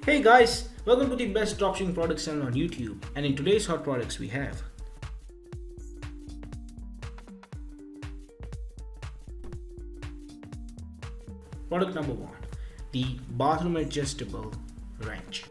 Hey guys, welcome to the best dropshipping product channel on YouTube, and in today's hot products we have product number 1, the bathroom adjustable wrench.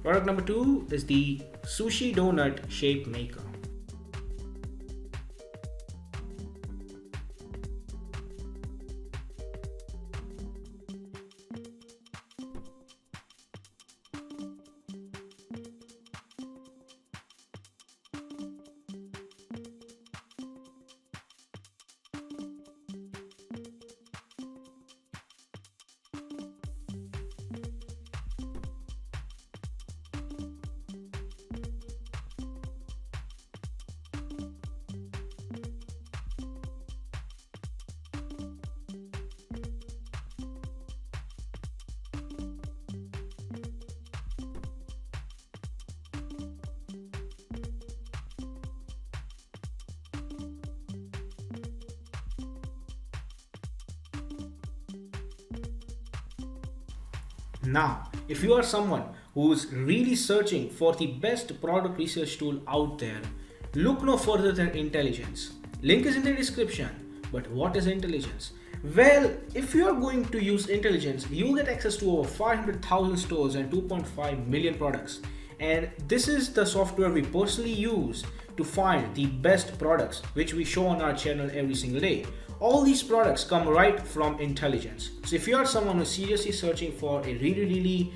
Product number 2 is the sushi donut shape maker. Now, if you are someone who's really searching for the best product research tool out there, look no further than Intelligence. Link is in the description. But what is Intelligence? Well, if you are going to use Intelligence, you will get access to over 500,000 stores and 2.5 million products. And this is the software we personally use to find the best products which we show on our channel every single day. All these products come right from Intelligence. So if you are someone who's seriously searching for a really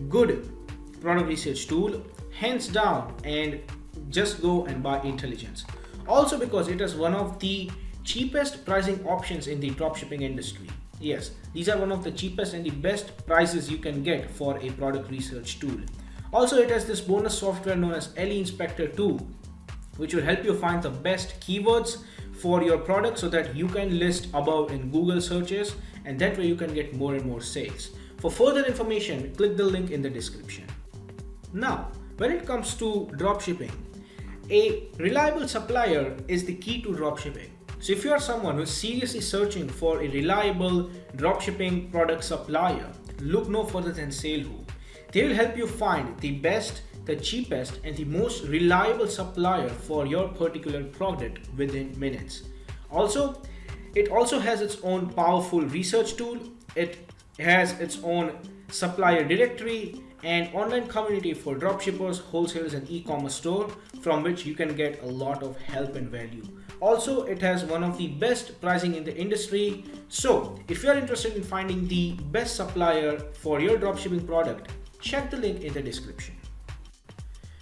good product research tool, hands down, and just go and buy Intelligence. Also because it is one of the cheapest pricing options in the dropshipping industry. Yes, these are one of the cheapest and the best prices you can get for a product research tool. Also, it has this bonus software known as LE Inspector 2, which will help you find the best keywords for your product so that you can list above in Google searches, and that way you can get more and more sales. For further information, click the link in the description. Now, when it comes to dropshipping, a reliable supplier is the key to dropshipping. So if you are someone who is seriously searching for a reliable dropshipping product supplier, look no further than SaleWho. They will help you find the best, the cheapest, and the most reliable supplier for your particular product within minutes. Also, it also has its own powerful research tool. It has its own supplier directory and online community for dropshippers, wholesalers, and e-commerce store from which you can get a lot of help and value. Also, it has one of the best pricing in the industry. So if you are interested in finding the best supplier for your dropshipping product, check the link in the description.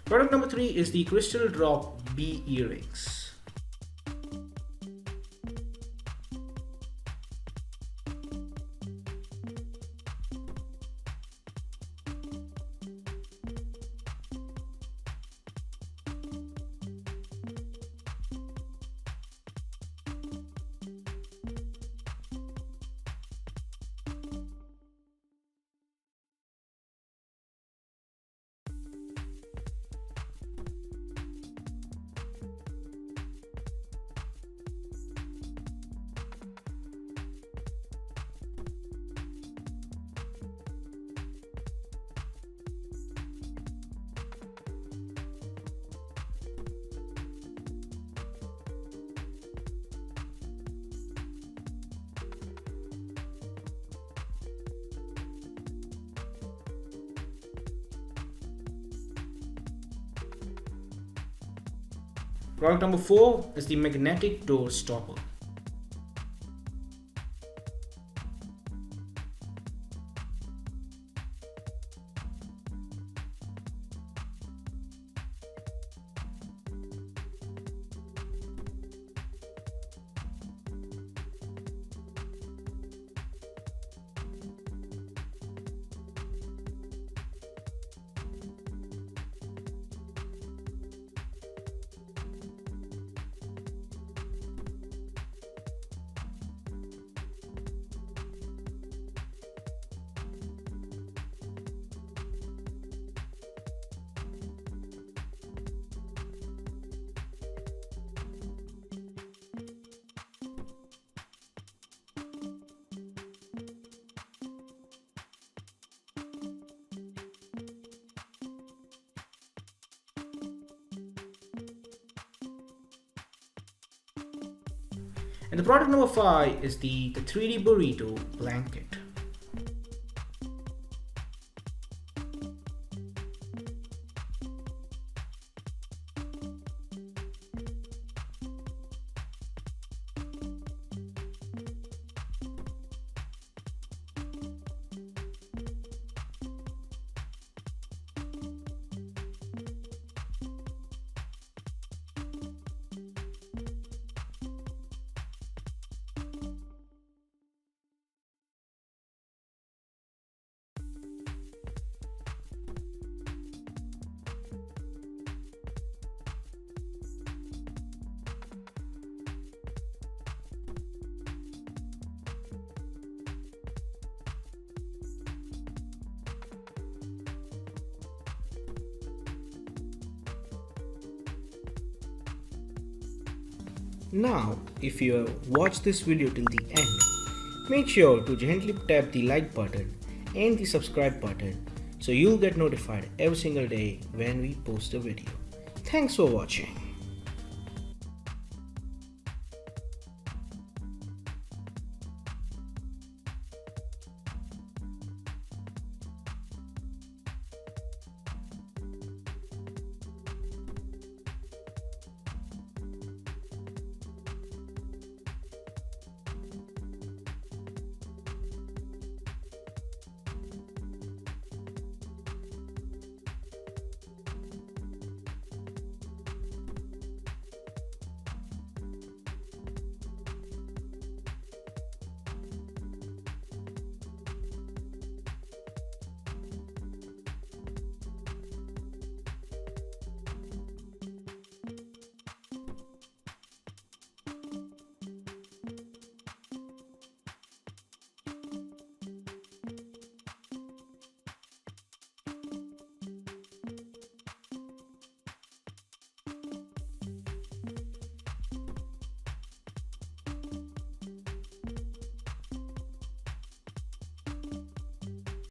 Product number 3 is the Crystal Drop bee earrings. Product number 4 is the magnetic door stopper. And the product number 5 is the 3D burrito blanket. Now, if you have watched this video till the end, make sure to gently tap the like button and the subscribe button so you'll get notified every single day when we post a video. Thanks for watching.